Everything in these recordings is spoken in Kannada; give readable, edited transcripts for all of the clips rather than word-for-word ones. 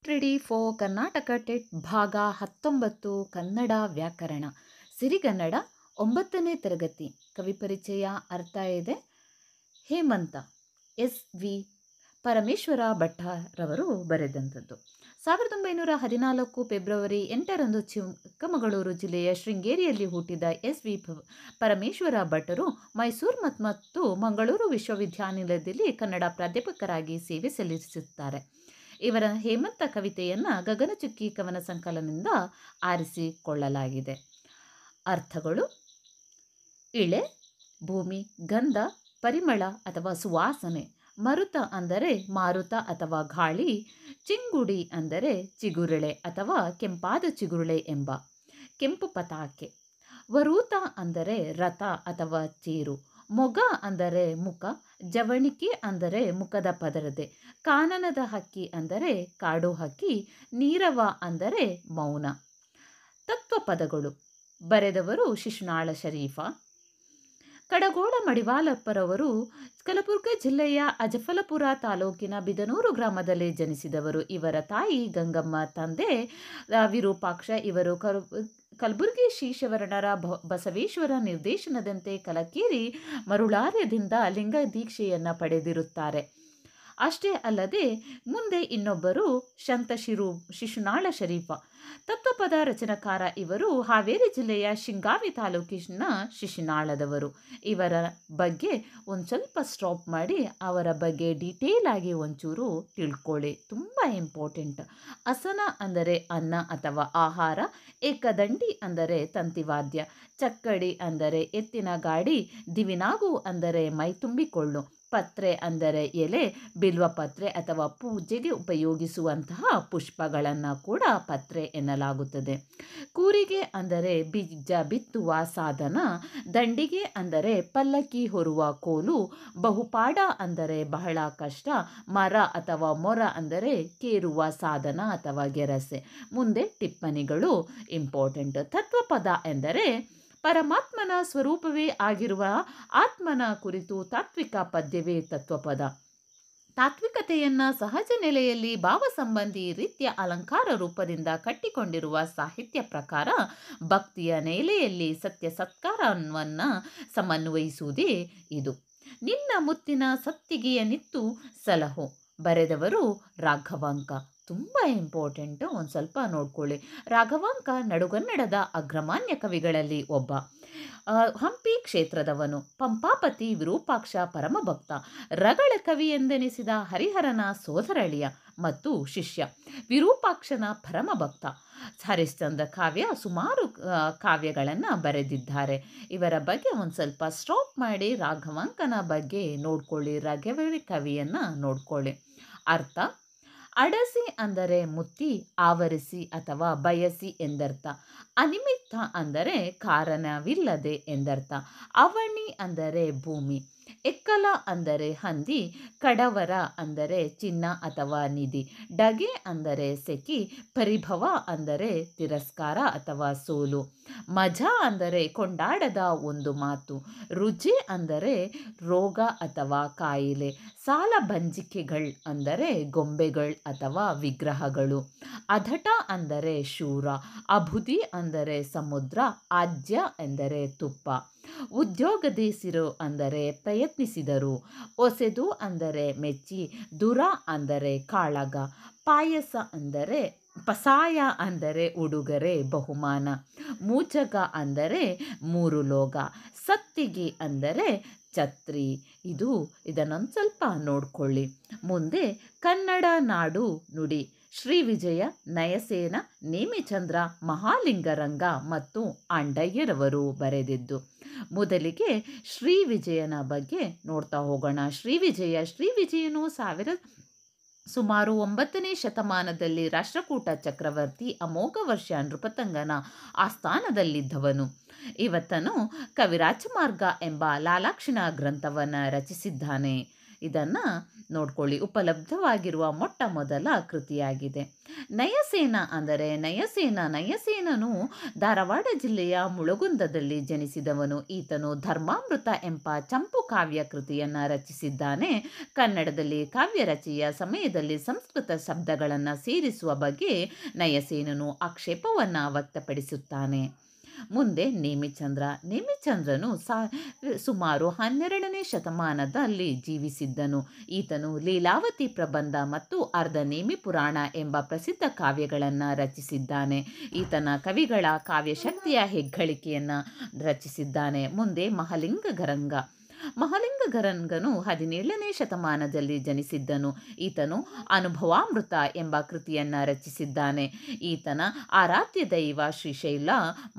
ರೆಡಿ ಫಾರ್ ಕರ್ನಾಟಕ ಟೆಟ್ ಭಾಗ 19 ಕನ್ನಡ ವ್ಯಾಕರಣ ಸಿರಿಗನ್ನಡ 9ನೇ ತರಗತಿ ಕವಿ ಪರಿಚಯ ಅರ್ಥ ಇದೆ. ಹೇಮಂತ ಎಸ್ ವಿ ಪರಮೇಶ್ವರ ಭಟ್ಟರವರು ಬರೆದಂಥದ್ದು. 1914 ಫೆಬ್ರವರಿ 8ರಂದು ಚಿಕ್ಕಮಗಳೂರು ಜಿಲ್ಲೆಯ ಶೃಂಗೇರಿಯಲ್ಲಿ ಹುಟ್ಟಿದ ಎಸ್ ವಿ ಪರಮೇಶ್ವರ ಭಟ್ಟರು ಮೈಸೂರು ಮತ್ತು ಮಂಗಳೂರು ವಿಶ್ವವಿದ್ಯಾನಿಲಯದಲ್ಲಿ ಕನ್ನಡ ಪ್ರಾಧ್ಯಾಪಕರಾಗಿ ಸೇವೆ ಸಲ್ಲಿಸುತ್ತಾರೆ. ಇವರ ಹೇಮಂತ ಕವಿತೆಯನ್ನು ಗಗನಚುಕ್ಕಿ ಕವನ ಸಂಕಲನದಿಂದ ಆರಿಸಿಕೊಳ್ಳಲಾಗಿದೆ. ಅರ್ಥಗಳು: ಇಳೆ, ಭೂಮಿ, ಗಂಧ, ಪರಿಮಳ ಅಥವಾ ಸುವಾಸನೆ. ಮರುತ ಅಂದರೆ ಮಾರುತ ಅಥವಾ ಗಾಳಿ. ಚಿಂಗುಡಿ ಅಂದರೆ ಚಿಗುರುಳೆ ಅಥವಾ ಕೆಂಪಾದ ಚಿಗುರುಳೆ ಎಂಬ ಕೆಂಪು ಪತಾಕೆ. ವರೂತ ಅಂದರೆ ರಥ ಅಥವಾ ತೇರು. ಮೊಗ ಅಂದರೆ ಮುಖ. ಜವಣಿಕೆ ಅಂದರೆ ಮುಖದ ಪದರದೆ. ಕಾನನದ ಹಕ್ಕಿ ಅಂದರೆ ಕಾಡು ಹಕ್ಕಿ. ನೀರವ ಅಂದರೆ ಮೌನ. ತತ್ವಪದಗಳು. ಬರೆದವರು ಶಿಶುನಾಳ ಶರೀಫ. ಕಡಗೋಳ ಮಡಿವಾಳಪ್ಪರವರು ಕಲಬುರಗಿ ಜಿಲ್ಲೆಯ ಅಜಫಲಪುರ ತಾಲೂಕಿನ ಬಿದನೂರು ಗ್ರಾಮದಲ್ಲಿ ಜನಿಸಿದವರು. ಇವರ ತಾಯಿ ಗಂಗಮ್ಮ, ತಂದೆ ವಿರೂಪಾಕ್ಷ. ಇವರು ಕಲಬುರಗಿ ಶ್ರೀಶವರ್ಣರ ಬಸವೇಶ್ವರ ನಿರ್ದೇಶನದಂತೆ ಕಲಕೇರಿ ಮರುಳಾರ್ಯದಿಂದ ಲಿಂಗ ದೀಕ್ಷೆಯನ್ನು ಪಡೆದಿರುತ್ತಾರೆ. ಅಷ್ಟೇ ಅಲ್ಲದೆ ಮುಂದೆ ಇನ್ನೊಬ್ಬರು ಶಿಶುನಾಳ ಶರೀಫ ತತ್ವಪದ ರಚನಕಾರ. ಇವರು ಹಾವೇರಿ ಜಿಲ್ಲೆಯ ಶಿಗ್ಗಾಂವಿ ತಾಲೂಕಿನ ಶಿಶುನಾಳದವರು. ಇವರ ಬಗ್ಗೆ ಒಂದು ಸ್ವಲ್ಪ ಸ್ಟಾಪ್ ಮಾಡಿ ಅವರ ಬಗ್ಗೆ ಡೀಟೇಲ್ ಆಗಿ ಒಂಚೂರು ತಿಳ್ಕೊಳ್ಳಿ, ತುಂಬ ಇಂಪಾರ್ಟೆಂಟ್. ಅಸನ ಅಂದರೆ ಅನ್ನ ಅಥವಾ ಆಹಾರ. ಏಕದಂಡಿ ಅಂದರೆ ತಂತಿವಾದ್ಯ. ಚಕ್ಕಡಿ ಅಂದರೆ ಎತ್ತಿನ ಗಾಡಿ. ದಿವಿನಾಗು ಅಂದರೆ ಮೈ ತುಂಬಿಕೊಳ್ಳು. ಪತ್ರೆ ಅಂದರೆ ಎಲೆ, ಬಿಲ್ವಪತ್ರೆ ಅಥವಾ ಪೂಜೆಗೆ ಉಪಯೋಗಿಸುವಂತಹ ಪುಷ್ಪಗಳನ್ನು ಕೂಡ ಪತ್ರೆ ಎನ್ನಲಾಗುತ್ತದೆ. ಕೂರಿಗೆ ಅಂದರೆ ಬೀಜ ಬಿತ್ತುವ ಸಾಧನ. ದಂಡಿಗೆ ಅಂದರೆ ಪಲ್ಲಕ್ಕಿ ಹೊರುವ ಕೋಲು. ಬಹುಪಾಡ ಅಂದರೆ ಬಹಳ ಕಷ್ಟ. ಮರ ಅಥವಾ ಮೊರ ಅಂದರೆ ಕೇರುವ ಸಾಧನ ಅಥವಾ ಗೆರಸೆ. ಮುಂದೆ ಟಿಪ್ಪಣಿಗಳು ಇಂಪಾರ್ಟೆಂಟ್. ತತ್ವಪದ ಎಂದರೆ ಪರಮಾತ್ಮನ ಸ್ವರೂಪವೇ ಆಗಿರುವ ಆತ್ಮನ ಕುರಿತು ತಾತ್ವಿಕ ಪದ್ಯವೇ ತತ್ವಪದ. ತಾತ್ವಿಕತೆಯನ್ನು ಸಹಜ ನೆಲೆಯಲ್ಲಿ ಭಾವಸಂಬಂಧಿ ರೀತಿಯ ಅಲಂಕಾರ ರೂಪದಿಂದ ಕಟ್ಟಿಕೊಂಡಿರುವ ಸಾಹಿತ್ಯ ಪ್ರಕಾರ ಭಕ್ತಿಯ ನೆಲೆಯಲ್ಲಿ ಸತ್ಯ ಸತ್ಕಾರವನ್ನು ಸಮನ್ವಯಿಸುವುದೇ ಇದು. ನಿನ್ನ ಮುತ್ತಿನ ಸತ್ತಿಗೆಯ ನಿತ್ತು ಸಲಹು. ಬರೆದವರು ರಾಘವಾಂಕ. ತುಂಬ ಇಂಪಾರ್ಟೆಂಟು, ಒಂದು ಸ್ವಲ್ಪ ನೋಡ್ಕೊಳ್ಳಿ. ರಾಘವಾಂಕ ನಡುಗನ್ನಡದ ಅಗ್ರಮಾನ್ಯ ಕವಿಗಳಲ್ಲಿ ಒಬ್ಬ. ಹಂಪಿ ಕ್ಷೇತ್ರದವನು. ಪಂಪಾಪತಿ ವಿರೂಪಾಕ್ಷ ಪರಮಭಕ್ತ. ರಗಳ ಕವಿ ಎಂದೆನಿಸಿದ ಹರಿಹರನ ಸೋದರಳಿಯ ಮತ್ತು ಶಿಷ್ಯ. ವಿರೂಪಾಕ್ಷನ ಪರಮಭಕ್ತ. ಹರಿಶ್ಚಂದ್ರ ಕಾವ್ಯ ಸುಮಾರು ಕಾವ್ಯಗಳನ್ನು ಬರೆದಿದ್ದಾರೆ. ಇವರ ಬಗ್ಗೆ ಒಂದು ಸ್ವಲ್ಪ ಸ್ಟಾಪ್ ಮಾಡಿ ರಾಘವಾಂಕನ ಬಗ್ಗೆ ನೋಡ್ಕೊಳ್ಳಿ, ರಘುವರಿ ಕವಿಯನ್ನು ನೋಡ್ಕೊಳ್ಳಿ. ಅರ್ಥ: ಅಡಸಿ ಅಂದರೆ ಮುತ್ತಿ, ಆವರಿಸಿ ಅಥವಾ ಬಯಸಿ ಎಂದರ್ಥ. ಅನಿಮಿತ್ತ ಅಂದರೆ ಕಾರಣವಿಲ್ಲದೆ ಎಂದರ್ಥ. ಅವಣಿ ಅಂದರೆ ಭೂಮಿ. ಎಕ್ಕಲ ಅಂದರೆ ಹಂದಿ. ಕಡವರ ಅಂದರೆ ಚಿನ್ನ ಅಥವಾ ನಿಧಿ. ಡಗೆ ಅಂದರೆ ಸೆಖಿ. ಪರಿಭವ ಅಂದರೆ ತಿರಸ್ಕಾರ ಅಥವಾ ಸೋಲು. ಮಜಾ ಅಂದರೆ ಕೊಂಡಾಡದ ಒಂದು ಮಾತು. ರುಜೆ ಅಂದರೆ ರೋಗ ಅಥವಾ ಕಾಯಿಲೆ. ಸಾಲಭಂಜಿಕೆಗಳು ಅಂದರೆ ಗೊಂಬೆಗಳು ಅಥವಾ ವಿಗ್ರಹಗಳು. ಅಧಟ ಅಂದರೆ ಶೂರ. ಅಬುಧಿ ಅಂದರೆ ಸಮುದ್ರ. ಆಜ್ಯ ಎಂದರೆ ತುಪ್ಪ. ಉದ್ಯೋಗದೇಸಿರು ಅಂದರೆ ಪ್ರಯತ್ನಿಸಿದರು. ಒಸೆದು ಅಂದರೆ ಮೆಚ್ಚಿ. ದುರ ಅಂದರೆ ಕಾಳಗ. ಪಸಾಯ ಅಂದರೆ ಉಡುಗೊರೆ ಬಹುಮಾನ. ಮೂಜಗ ಅಂದರೆ ಮೂರು ಲೋಗ. ಸತ್ತಿಗೆ ಅಂದರೆ ಛತ್ರಿ. ಇದನ್ನೊಂದು ಸ್ವಲ್ಪ ನೋಡ್ಕೊಳ್ಳಿ. ಮುಂದೆ ಕನ್ನಡ ನಾಡು ನುಡಿ. ಶ್ರೀ ವಿಜಯ, ನಯಸೇನ, ನೇಮಿಚಂದ್ರ, ಮಹಾಲಿಂಗರಂಗ ಮತ್ತು ಆಂಡಯ್ಯರವರು ಬರೆದಿದ್ದು. ಮೊದಲಿಗೆ ಶ್ರೀ ವಿಜಯನ ಬಗ್ಗೆ ನೋಡ್ತಾ ಹೋಗೋಣ. ಶ್ರೀ ವಿಜಯನು ಸುಮಾರು 9ನೇ ಶತಮಾನದಲ್ಲಿ ರಾಷ್ಟ್ರಕೂಟ ಚಕ್ರವರ್ತಿ ಅಮೋಘ ವರ್ಷ ನೃಪತುಂಗನ ಆಸ್ಥಾನದಲ್ಲಿದ್ದವನು. ಇವತ್ತನು ಕವಿರಾಜಮಾರ್ಗ ಎಂಬ ಲಾಲಾಕ್ಷಣ ಗ್ರಂಥವನ್ನು ರಚಿಸಿದ್ದಾನೆ. ಇದನ್ನು ನೋಡ್ಕೊಳ್ಳಿ. ಉಪಲಬ್ಧವಾಗಿರುವ ಮೊಟ್ಟ ಮೊದಲ ಕೃತಿಯಾಗಿದೆ. ನಯಸೇನ ಅಂದರೆ ನಯಸೇನನು ಧಾರವಾಡ ಜಿಲ್ಲೆಯ ಮುಳಗುಂದದಲ್ಲಿ ಜನಿಸಿದವನು. ಈತನು ಧರ್ಮಾಮೃತ ಎಂಬ ಚಂಪು ಕಾವ್ಯ ಕೃತಿಯನ್ನು ರಚಿಸಿದ್ದಾನೆ. ಕನ್ನಡದಲ್ಲಿ ಕಾವ್ಯ ರಚನೆಯ ಸಮಯದಲ್ಲಿ ಸಂಸ್ಕೃತ ಶಬ್ದಗಳನ್ನು ಸೇರಿಸುವ ಬಗ್ಗೆ ನಯಸೇನನು ಆಕ್ಷೇಪವನ್ನು ವ್ಯಕ್ತಪಡಿಸುತ್ತಾನೆ. ಮುಂದೆ ನೇಮಿಚಂದ್ರನು ಸುಮಾರು 12ನೇ ಶತಮಾನದಲ್ಲಿ ಜೀವಿಸಿದ್ದನು. ಈತನು ಲೀಲಾವತಿ ಪ್ರಬಂಧ ಮತ್ತು ಅರ್ಧನೇಮಿ ಪುರಾಣ ಎಂಬ ಪ್ರಸಿದ್ಧ ಕಾವ್ಯಗಳನ್ನು ರಚಿಸಿದ್ದಾನೆ. ಈತನ ಕವಿಗಳ ಕಾವ್ಯಶಕ್ತಿಯ ಹೆಗ್ಗಳಿಕೆಯನ್ನು ರಚಿಸಿದ್ದಾನೆ. ಮುಂದೆ ಮಹಾಲಿಂಗಗರಂಗನು 17ನೇ ಶತಮಾನದಲ್ಲಿ ಜನಿಸಿದ್ದನು. ಈತನು ಅನುಭವಾಮೃತ ಎಂಬ ಕೃತಿಯನ್ನು ರಚಿಸಿದ್ದಾನೆ. ಈತನ ಆರಾಧ್ಯ ದೈವ ಶ್ರೀಶೈಲ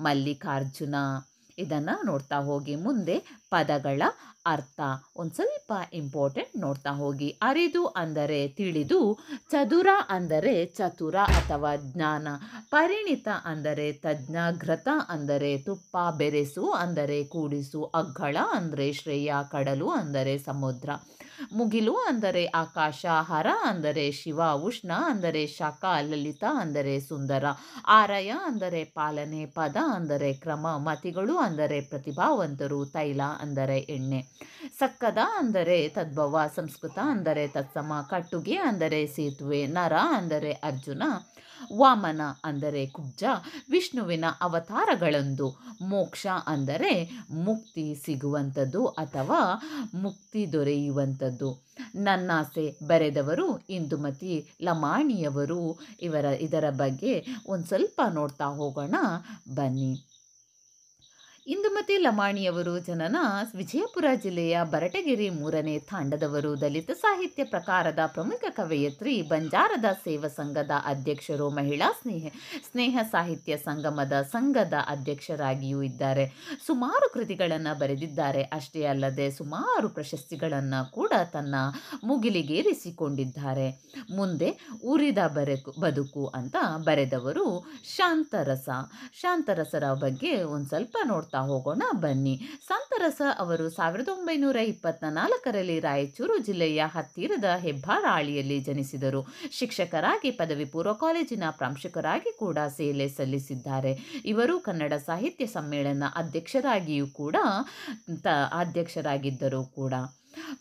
ಮಲ್ಲಿಕಾರ್ಜುನ. ಇದನ್ನು ನೋಡ್ತಾ ಹೋಗಿ. ಮುಂದೆ ಪದಗಳ ಅರ್ಥ ಒಂದು ಸ್ವಲ್ಪ ಇಂಪಾರ್ಟೆಂಟ್ ನೋಡ್ತಾ ಹೋಗಿ. ಅರಿದು ಅಂದರೆ ತಿಳಿದು, ಚದುರ ಅಂದರೆ ಚತುರ ಅಥವಾ ಜ್ಞಾನ, ಪರಿಣಿತ ಅಂದರೆ ತಜ್ಞ, ಘೃತ ಅಂದರೆ ತುಪ್ಪ, ಬೆರೆಸು ಅಂದರೆ ಕೂಡಿಸು, ಅಗ್ಗಳ ಅಂದರೆ ಶ್ರೇಯ, ಕಡಲು ಅಂದರೆ ಸಮುದ್ರ, ಮುಗಿಲು ಅಂದರೆ ಆಕಾಶ, ಹರ ಅಂದರೆ ಶಿವ, ಉಷ್ಣ ಅಂದರೆ ಶಾಖ, ಲಲಿತ ಅಂದರೆ ಸುಂದರ, ಆರಯ ಅಂದರೆ ಪಾಲನೆ, ಪದ ಅಂದರೆ ಕ್ರಮ, ಮತಿಗಳು ಅಂದರೆ ಪ್ರತಿಭಾವಂತರು, ತೈಲ ಅಂದರೆ ಎಣ್ಣೆ, ಸಕ್ಕದ ಅಂದರೆ ತದ್ಭವ, ಸಂಸ್ಕೃತ ಅಂದರೆ ತತ್ಸಮ, ಕಟ್ಟುಗೆ ಅಂದರೆ ಸೇತುವೆ, ನರ ಅಂದರೆ ಅರ್ಜುನ, ವಾಮನ ಅಂದರೆ ಕುಬ್ಜ, ವಿಷ್ಣುವಿನ ಅವತಾರಗಳೊಂದು, ಮೋಕ್ಷ ಅಂದರೆ ಮುಕ್ತಿ ಸಿಗುವಂಥದ್ದು ಅಥವಾ ಮುಕ್ತಿ ದೊರೆಯುವಂಥದ್ದು. ನನ್ನಾಸೆ ಬರೆದವರು ಇಂದುಮತಿ ಲಮಾಣಿಯವರು. ಇದರ ಬಗ್ಗೆ ಒಂದು ಸ್ವಲ್ಪ ನೋಡ್ತಾ ಹೋಗೋಣ ಬನ್ನಿ. ಇಂದುಮತಿ ಲಮಾಣಿಯವರು ಜನನ ವಿಜಯಪುರ ಜಿಲ್ಲೆಯ ಬರಟಗೆರೆ 3ನೇ ತಾಂಡದವರು. ದಲಿತ ಸಾಹಿತ್ಯ ಪ್ರಕಾರದ ಪ್ರಮುಖ ಕವಯತ್ರಿ, ಬಂಜಾರದ ಸೇವಾ ಸಂಘದ ಅಧ್ಯಕ್ಷರು, ಮಹಿಳಾ ಸ್ನೇಹ ಸಾಹಿತ್ಯ ಸಂಘದ ಅಧ್ಯಕ್ಷರಾಗಿಯೂ ಇದ್ದಾರೆ. ಸುಮಾರು ಕೃತಿಗಳನ್ನು ಬರೆದಿದ್ದಾರೆ. ಅಷ್ಟೇ ಅಲ್ಲದೆ ಸುಮಾರು ಪ್ರಶಸ್ತಿಗಳನ್ನು ಕೂಡ ತನ್ನ ಮುಗಿಲಿಗೇರಿಸಿಕೊಂಡಿದ್ದಾರೆ. ಮುಂದೆ ಉರಿದ ಬದುಕು ಅಂತ ಬರೆದವರು ಶಾಂತರಸರ ಬಗ್ಗೆ ಒಂದು ಸ್ವಲ್ಪ ನೋಡ್ತಾ ಹೋಗೋಣ ಬನ್ನಿ. ಶಾಂತರಸ ಅವರು 1924ರಲ್ಲಿ ರಾಯಚೂರು ಜಿಲ್ಲೆಯ ಹತ್ತಿರದ ಹೆಬ್ಬಾಳಾಳಿಯಲ್ಲಿ ಜನಿಸಿದರು. ಶಿಕ್ಷಕರಾಗಿ ಪದವಿ ಪೂರ್ವ ಕಾಲೇಜಿನ ಪ್ರಾಂಶುಕರಾಗಿ ಕೂಡ ಸೇವೆ ಸಲ್ಲಿಸಿದ್ದಾರೆ. ಇವರು ಕನ್ನಡ ಸಾಹಿತ್ಯ ಸಮ್ಮೇಳನ ಅಧ್ಯಕ್ಷರಾಗಿದ್ದರು ಕೂಡ.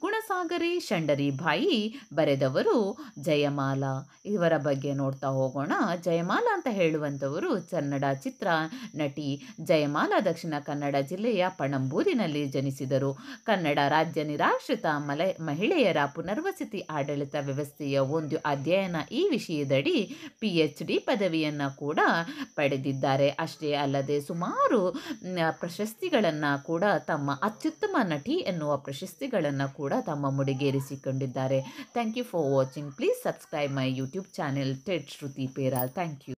ಗುಣಸಾಗರಿ ಶಂಡರಿಬಾಯಿ ಬರೆದವರು ಜಯಮಾಲ. ಇವರ ಬಗ್ಗೆ ನೋಡ್ತಾ ಹೋಗೋಣ. ಜಯಮಾಲ ಅಂತ ಹೇಳುವಂಥವರು ಕನ್ನಡ ಚಿತ್ರ ನಟಿ ಜಯಮಾಲ ದಕ್ಷಿಣ ಕನ್ನಡ ಜಿಲ್ಲೆಯ ಪಣಂಬೂರಿನಲ್ಲಿ ಜನಿಸಿದರು. ಕನ್ನಡ ರಾಜ್ಯ ನಿರಾಶ್ರಿತ ಮಹಿಳೆಯರ ಪುನರ್ವಸತಿ ಆಡಳಿತ ವ್ಯವಸ್ಥೆಯ ಒಂದು ಅಧ್ಯಯನ ಈ ವಿಷಯದಡಿ PhD ಪದವಿಯನ್ನು ಕೂಡ ಪಡೆದಿದ್ದಾರೆ. ಅಷ್ಟೇ ಅಲ್ಲದೆ ಸುಮಾರು ಪ್ರಶಸ್ತಿಗಳನ್ನು ಕೂಡ ತಮ್ಮ ಅತ್ಯುತ್ತಮ ನಟಿ ಎನ್ನುವ ಪ್ರಶಸ್ತಿಗಳನ್ನು ಕೂಡ ತಮ್ಮ ಮುಡಿಗೇರಿಸಿಕೊಂಡಿದ್ದಾರೆ. Thank you for watching. Please subscribe my YouTube channel ಟೆಡ್ ಶ್ರುತಿ ಪೇರಾಲ್. Thank you.